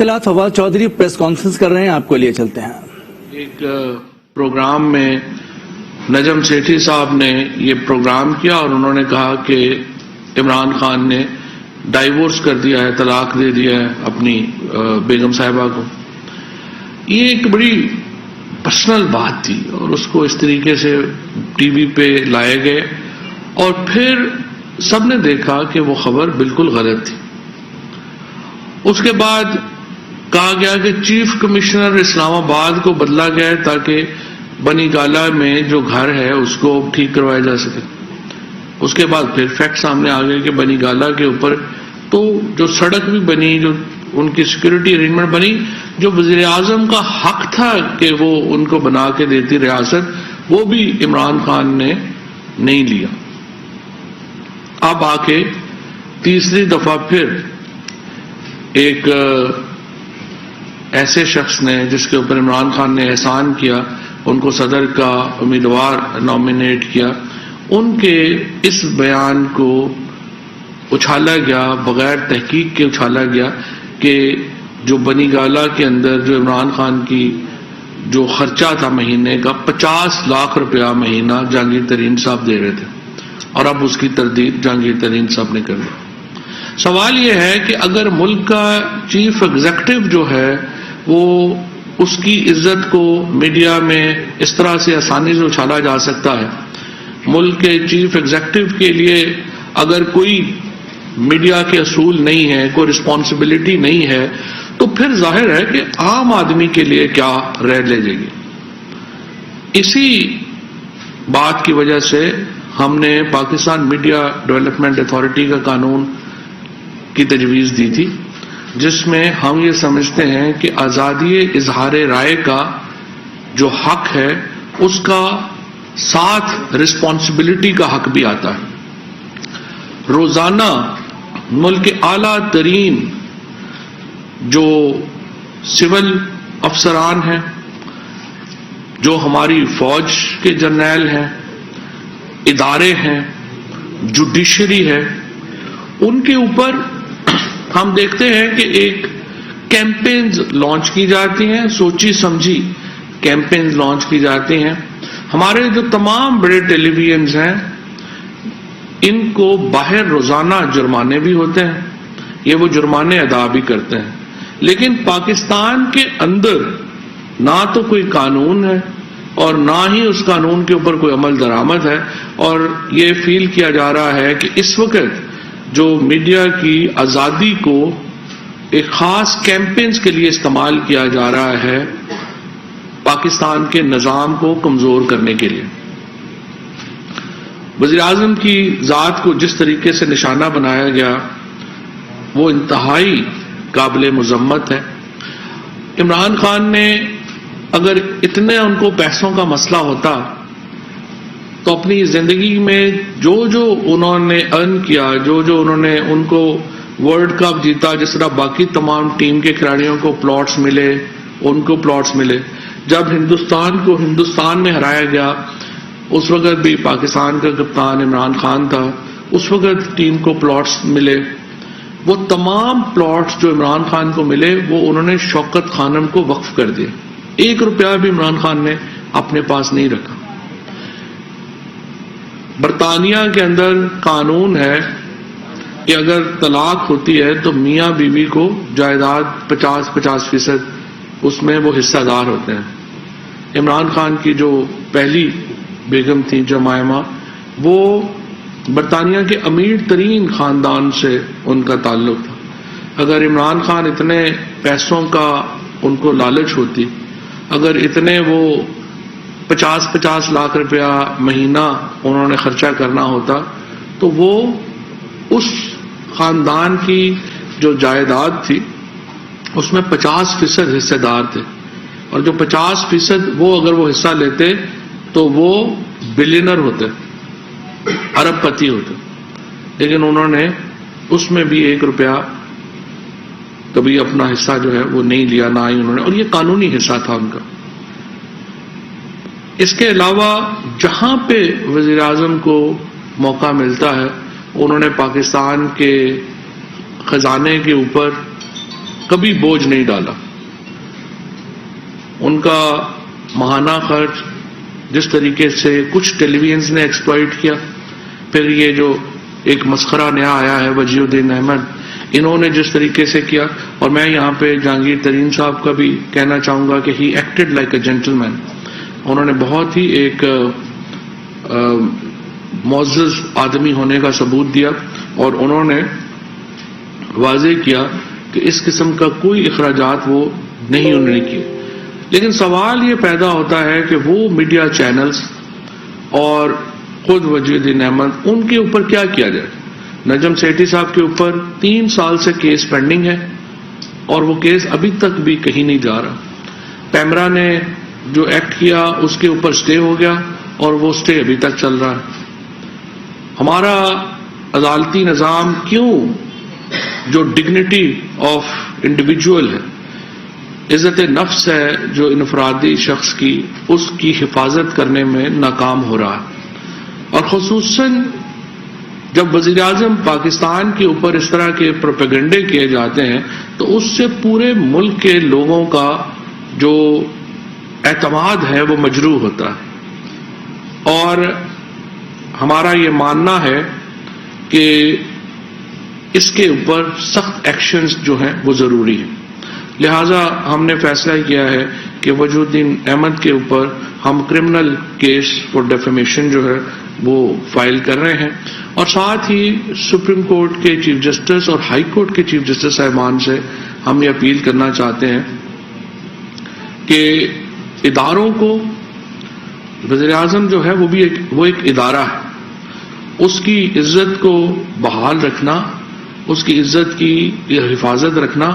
Fawad Chaudhry press conference کر رہے ہیں، آپ کو لیے چلتے ہیں۔ ایک پروگرام میں نجم سیٹھی صاحب نے یہ پروگرام کیا اور انہوں نے کہا کہ عمران خان نے ڈائیورس کر دیا ہے، طلاق دے دیا ہے اپنی بیگم صاحبہ کو۔ یہ ایک بڑی پرسنل بات تھی اور اس کو اس طریقے سے ٹی وی پہ لائے گئے اور پھر سب نے دیکھا کہ وہ خبر بالکل غلط تھی۔ اس کے بعد کہا گیا کہ چیف کمشنر اسلام آباد کو بدلا گیا تاکہ بنی گالا میں جو گھر ہے اس کو ٹھیک کروایا جا سکے۔ اس کے بعد پھر فیکٹ سامنے آ گئے کہ بنی گالا کے اوپر تو جو سڑک بھی بنی، جو ان کی سیکورٹی ارینجمنٹ بنی، جو وزیر اعظم کا حق تھا کہ وہ ان کو بنا کے دیتی ریاست، وہ بھی عمران خان نے نہیں لیا۔ اب آ کے تیسری دفعہ پھر ایک ایسے شخص نے جس کے اوپر عمران خان نے احسان کیا، ان کو صدر کا امیدوار نامینیٹ کیا، ان کے اس بیان کو اچھالا گیا، بغیر تحقیق کے اچھالا گیا کہ جو بنی گالا کے اندر جو عمران خان کی جو خرچہ تھا مہینے کا 50 لاکھ روپیہ مہینہ جہانگیر ترین صاحب دے رہے تھے اور اب اس کی تردید جہانگیر ترین صاحب نے کر دی۔ سوال یہ ہے کہ اگر ملک کا چیف ایگزیکٹو جو ہے وہ اس کی عزت کو میڈیا میں اس طرح سے آسانی سے اچھالا جا سکتا ہے، ملک کے چیف ایگزیکٹو کے لیے اگر کوئی میڈیا کے اصول نہیں ہے، کوئی رسپانسبلٹی نہیں ہے، تو پھر ظاہر ہے کہ عام آدمی کے لیے کیا رہ لے جائے گی۔ اسی بات کی وجہ سے ہم نے پاکستان میڈیا ڈیولپمنٹ اتھارٹی کا قانون کی تجویز دی تھی، جس میں ہم یہ سمجھتے ہیں کہ آزادی اظہار رائے کا جو حق ہے اس کا ساتھ رسپانسبلٹی کا حق بھی آتا ہے۔ روزانہ ملک کے اعلیٰ ترین جو سول افسران ہیں، جو ہماری فوج کے جرنیل ہیں، ادارے ہیں، جوڈیشری ہے، ان کے اوپر ہم دیکھتے ہیں کہ ایک کیمپینز لانچ کی جاتی ہیں، سوچی سمجھی کیمپینز لانچ کی جاتی ہیں۔ ہمارے جو تمام بڑے ٹیلی ویژنز ہیں ان کو باہر روزانہ جرمانے بھی ہوتے ہیں، یہ وہ جرمانے ادا بھی کرتے ہیں، لیکن پاکستان کے اندر نہ تو کوئی قانون ہے اور نہ ہی اس قانون کے اوپر کوئی عمل درآمد ہے، اور یہ فیل کیا جا رہا ہے کہ اس وقت جو میڈیا کی آزادی کو ایک خاص کیمپینز کے لیے استعمال کیا جا رہا ہے پاکستان کے نظام کو کمزور کرنے کے لیے۔ وزیر اعظم کی ذات کو جس طریقے سے نشانہ بنایا گیا وہ انتہائی قابل مذمت ہے۔ عمران خان نے اگر اتنے ان کو پیسوں کا مسئلہ ہوتا تو اپنی زندگی میں جو جو انہوں نے ارن کیا، جو جو انہوں نے ان کو ورلڈ کپ جیتا، جس طرح باقی تمام ٹیم کے کھلاڑیوں کو پلاٹس ملے، ان کو پلاٹس ملے، جب ہندوستان کو ہندوستان میں ہرایا گیا اس وقت بھی پاکستان کا کپتان عمران خان تھا، اس وقت ٹیم کو پلاٹس ملے، وہ تمام پلاٹس جو عمران خان کو ملے وہ انہوں نے شوکت خانم کو وقف کر دیے، 1 روپیہ بھی عمران خان نے اپنے پاس نہیں رکھا۔ برطانیہ کے اندر قانون ہے کہ اگر طلاق ہوتی ہے تو میاں بیوی کو جائیداد 50% اس میں وہ حصہ دار ہوتے ہیں۔ عمران خان کی جو پہلی بیگم تھی جمائمہ، وہ برطانیہ کے امیر ترین خاندان سے ان کا تعلق تھا۔ اگر عمران خان اتنے پیسوں کا ان کو لالچ ہوتی، اگر اتنے وہ 50 لاکھ روپیہ مہینہ انہوں نے خرچہ کرنا ہوتا تو وہ اس خاندان کی جو جائیداد تھی اس میں 50% حصے دار تھے، اور جو 50% وہ اگر وہ حصہ لیتے تو وہ بلینر ہوتے، ارب پتی ہوتے، لیکن انہوں نے اس میں بھی 1 روپیہ کبھی اپنا حصہ جو ہے وہ نہیں لیا، نہ ہی انہوں نے، اور یہ قانونی حصہ تھا ان کا۔ اس کے علاوہ جہاں پہ وزیر اعظم کو موقع ملتا ہے انہوں نے پاکستان کے خزانے کے اوپر کبھی بوجھ نہیں ڈالا. ان کا ماہانہ خرچ جس طریقے سے کچھ ٹیلی ویژنز نے ایکسپلائٹ کیا، پھر یہ جو ایک مسخرہ نیا آیا ہے وجیہ الدین احمد، انہوں نے جس طریقے سے کیا. اور میں یہاں پہ جہانگیر ترین صاحب کا بھی کہنا چاہوں گا کہ ہی ایکٹڈ لائک اے جینٹل مین. انہوں نے بہت ہی ایک معزز آدمی ہونے کا ثبوت دیا، اور انہوں نے واضح کیا کہ اس قسم کا کوئی اخراجات وہ نہیں انہوں نے کیے. لیکن سوال یہ پیدا ہوتا ہے کہ وہ میڈیا چینلز اور خود وجیہ الدین احمد، ان کے اوپر کیا کیا جائے. نجم سیٹھی صاحب کے اوپر 3 سال سے کیس پینڈنگ ہے، اور وہ کیس ابھی تک بھی کہیں نہیں جا رہا. پیمرا نے جو ایکٹ کیا اس کے اوپر سٹے ہو گیا، اور وہ سٹے ابھی تک چل رہا ہے. ہمارا عدالتی نظام کیوں جو ڈگنیٹی آف انڈیویجول ہے، عزت نفس ہے جو انفرادی شخص کی، اس کی حفاظت کرنے میں ناکام ہو رہا ہے. اور خصوصاً جب وزیر اعظم پاکستان کے اوپر اس طرح کے پروپیگنڈے کیے جاتے ہیں تو اس سے پورے ملک کے لوگوں کا جو اعتماد ہے وہ مجروح ہوتا ہے. اور ہمارا یہ ماننا ہے کہ اس کے اوپر سخت ایکشنز جو ہیں وہ ضروری ہیں. لہذا ہم نے فیصلہ کیا ہے کہ وجیہ الدین احمد کے اوپر ہم کرمنل کیس فار ڈیفیمیشن جو ہے وہ فائل کر رہے ہیں، اور ساتھ ہی سپریم کورٹ کے چیف جسٹس اور ہائی کورٹ کے چیف جسٹس صاحبان سے ہم یہ اپیل کرنا چاہتے ہیں کہ اداروں کو، وزیر اعظم جو ہے وہ ایک ادارہ ہے، اس کی عزت کو بحال رکھنا، اس کی عزت کی حفاظت رکھنا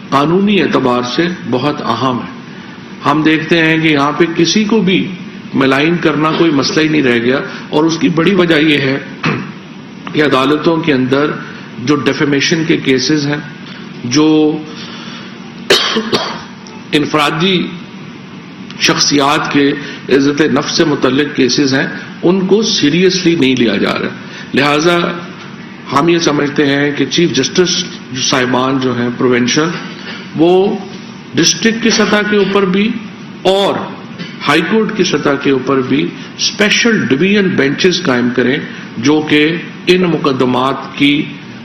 قانونی اعتبار سے بہت اہم ہے. ہم دیکھتے ہیں کہ یہاں پہ کسی کو بھی ملائن کرنا کوئی مسئلہ ہی نہیں رہ گیا، اور اس کی بڑی وجہ یہ ہے کہ عدالتوں کے اندر جو ڈیفیمیشن کے کیسز ہیں، جو انفرادی شخصیات کے عزت نفس سے متعلق کیسز ہیں، ان کو سیریسلی نہیں لیا جا رہا. لہذا ہم یہ سمجھتے ہیں کہ چیف جسٹس صاحبان جو ہیں پروونشل، وہ ڈسٹرکٹ کی سطح کے اوپر بھی اور ہائی کورٹ کی سطح کے اوپر بھی اسپیشل ڈویژن بینچز قائم کریں جو کہ ان مقدمات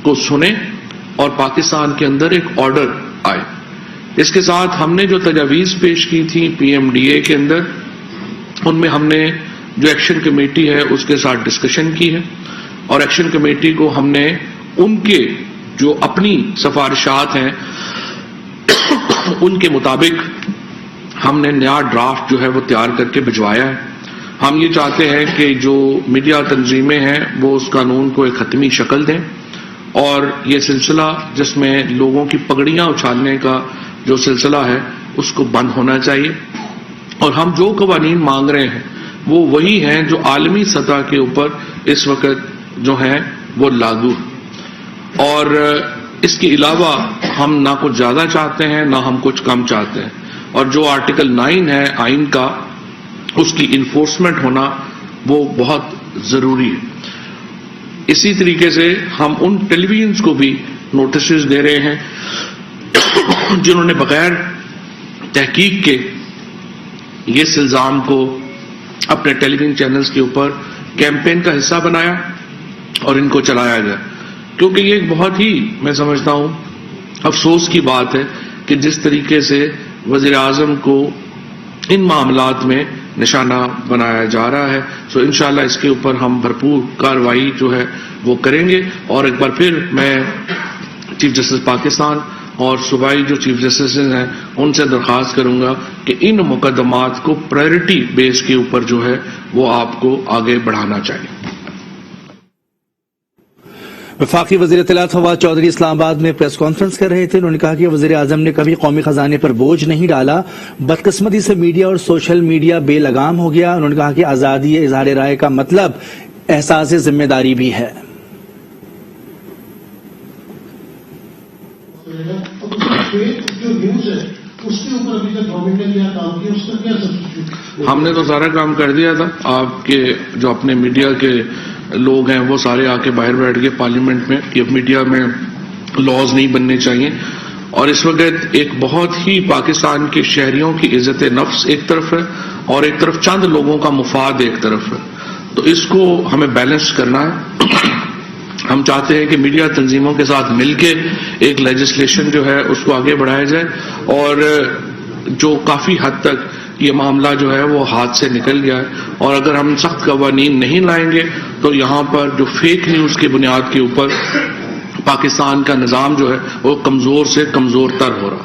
کو سنیں اور پاکستان کے اندر ایک آرڈر آئے. اس کے ساتھ ہم نے جو تجاویز پیش کی تھی پی ایم ڈی اے کے اندر، ان میں ہم نے جو ایکشن کمیٹی ہے اس کے ساتھ ڈسکشن کی ہے، اور ایکشن کمیٹی کو ہم نے ان کے جو اپنی سفارشات ہیں ان کے مطابق ہم نے نیا ڈرافٹ جو ہے وہ تیار کر کے بھجوایا ہے. ہم یہ چاہتے ہیں کہ جو میڈیا تنظیمیں ہیں وہ اس قانون کو ایک حتمی شکل دیں، اور یہ سلسلہ جس میں لوگوں کی پگڑیاں اچھالنے کا جو سلسلہ ہے اس کو بند ہونا چاہیے. اور ہم جو قوانین مانگ رہے ہیں وہ وہی ہیں جو عالمی سطح کے اوپر اس وقت جو ہیں وہ لاگو. اور اس کے علاوہ ہم نہ کچھ زیادہ چاہتے ہیں نہ ہم کچھ کم چاہتے ہیں. اور جو آرٹیکل 9 ہے آئین کا، اس کی انفورسمنٹ ہونا وہ بہت ضروری ہے. اسی طریقے سے ہم ان ٹیلی ویژنز کو بھی نوٹسز دے رہے ہیں جنہوں نے بغیر تحقیق کے یہ الزام کو اپنے ٹیلی ویژن چینلز کے اوپر کیمپین کا حصہ بنایا اور ان کو چلایا گیا. کیونکہ یہ ایک بہت ہی میں سمجھتا ہوں افسوس کی بات ہے کہ جس طریقے سے وزیر اعظم کو ان معاملات میں نشانہ بنایا جا رہا ہے. سو انشاءاللہ اس کے اوپر ہم بھرپور کارروائی جو ہے وہ کریں گے. اور ایک بار پھر میں چیف جسٹس پاکستان اور صوبائی جو چیف جسٹس ہیں ان سے درخواست کروں گا کہ ان مقدمات کو پرائرٹی بیس کے اوپر جو ہے وہ آپ کو آگے بڑھانا چاہیے. وفاقی وزیر اطلاعات فواد چودھری اسلام آباد میں پریس کانفرنس کر رہے تھے. انہوں نے کہا کہ وزیر اعظم نے کبھی قومی خزانے پر بوجھ نہیں ڈالا. بدقسمتی سے میڈیا اور سوشل میڈیا بے لگام ہو گیا. انہوں نے کہا کہ آزادی اظہار رائے کا مطلب احساس ذمہ داری بھی ہے. ہم نے تو سارا کام کر دیا تھا. آپ کے جو اپنے میڈیا کے لوگ ہیں وہ سارے آ کے باہر بیٹھ گئے پارلیمنٹ میں کہ میڈیا میں لاز نہیں بننے چاہیے. اور اس وقت ایک بہت ہی پاکستان کے شہریوں کی عزت نفس ایک طرف ہے اور ایک طرف چند لوگوں کا مفاد ایک طرف ہے. تو اس کو ہمیں بیلنس کرنا ہے. ہم چاہتے ہیں کہ میڈیا تنظیموں کے ساتھ مل کے ایک لیجسلیشن جو ہے اس کو آگے بڑھایا جائے اور جو کافی حد تک یہ معاملہ جو ہے وہ ہاتھ سے نکل گیا ہے. اور اگر ہم سخت قوانین نہیں لائیں گے تو یہاں پر جو فیک نیوز کی بنیاد کے اوپر پاکستان کا نظام جو ہے وہ کمزور سے کمزور تر ہو رہا.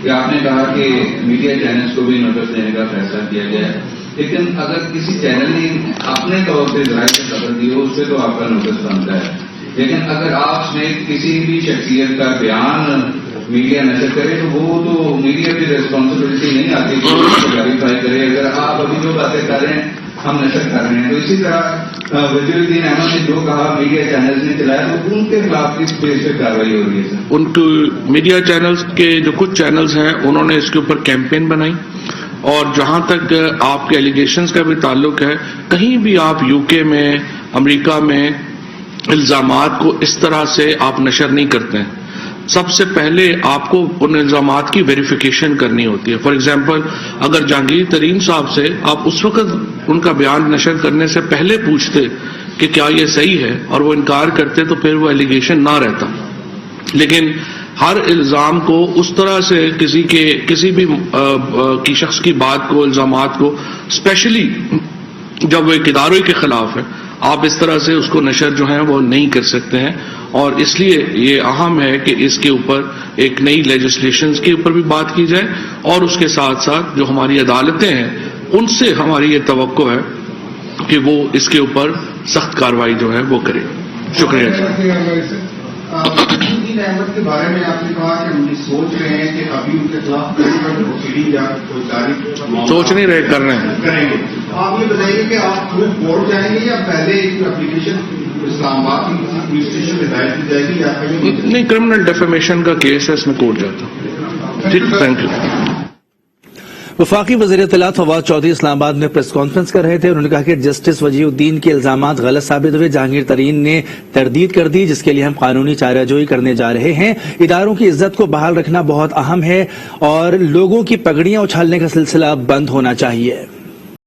کہ آپ نے کہا کہ میڈیا چینلز کو بھی نوٹس دینے کا فیصلہ کیا گیا ہے، لیکن اگر کسی چینل نے اپنے طور سے ذرائع سے خبر دی ہو اس سے تو آپ کا نوٹس بنتا ہے، لیکن اگر آپ نے کسی بھی شخصیت کا بیان میڈیا نشر کرے تو وہ تو میڈیا کی ریسپانسبلٹی نہیں آتی کہ اس کو ویریفائی کرے. اگر آپ ابھی جو باتیں کر رہے ہیں ہم نشر کر رہے ہیں تو اسی طرح وزیر الدین احمد نے جو کہا میڈیا چینلز نے چلایا تو ان کے خلاف کس بیس پہ کارروائی ہو رہی ہے سر؟ ان کے میڈیا چینلز کے جو کچھ چینلز ہیں انہوں نے اس کے اوپر کیمپین بنائی اور جہاں تک آپ کے ایلیگیشنز کا بھی تعلق ہے کہیں بھی آپ یو کے میں امریکہ میں الزامات کو اس طرح سے آپ نشر نہیں کرتے ہیں. سب سے پہلے آپ کو ان الزامات کی ویریفیکیشن کرنی ہوتی ہے. فار ایگزامپل اگر جہانگیر ترین صاحب سے آپ اس وقت ان کا بیان نشر کرنے سے پہلے پوچھتے کہ کیا یہ صحیح ہے اور وہ انکار کرتے تو پھر وہ ایلیگیشن نہ رہتا. لیکن ہر الزام کو اس طرح سے کسی بھی کی شخص کی بات کو الزامات کو اسپیشلی جب وہ ایک ادارے کے خلاف ہے آپ اس طرح سے اس کو نشر جو ہے وہ نہیں کر سکتے ہیں. اور اس لیے یہ اہم ہے کہ اس کے اوپر ایک نئی لیجسلیشنز کے اوپر بھی بات کی جائے اور اس کے ساتھ ساتھ جو ہماری عدالتیں ہیں ان سے ہماری یہ توقع ہے کہ وہ اس کے اوپر سخت کارروائی جو ہے وہ کرے. شکریہ. احمد کے بارے میں آپ نے کہا کہ ہم سوچ رہے ہیں کہ ابھی ان کے خلاف سوچ نہیں رہے کر رہے ہیں. کریں گے. آپ یہ بتائیے کہ آپ خود کورٹ جائیں گے یا پہلے ایک اپلیکیشن اسلام آباد کی کسی پولیس اسٹیشن میں دائر کی جائے گی یا نہیں کرمنل ڈیفیمیشن کا کیس ہے اس میں کورٹ جاتا ہوں. ٹھیک تھینک یو. وفاقی وزیر اطلاعات فواد چودھری اسلام آباد میں پریس کانفرنس کر رہے تھے. انہوں نے کہا کہ جسٹس وجیہ الدین کے الزامات غلط ثابت ہوئے. جہانگیر ترین نے تردید کر دی جس کے لیے ہم قانونی چارہ جوئی کرنے جا رہے ہیں. اداروں کی عزت کو بحال رکھنا بہت اہم ہے اور لوگوں کی پگڑیاں اچھالنے کا سلسلہ بند ہونا چاہیے.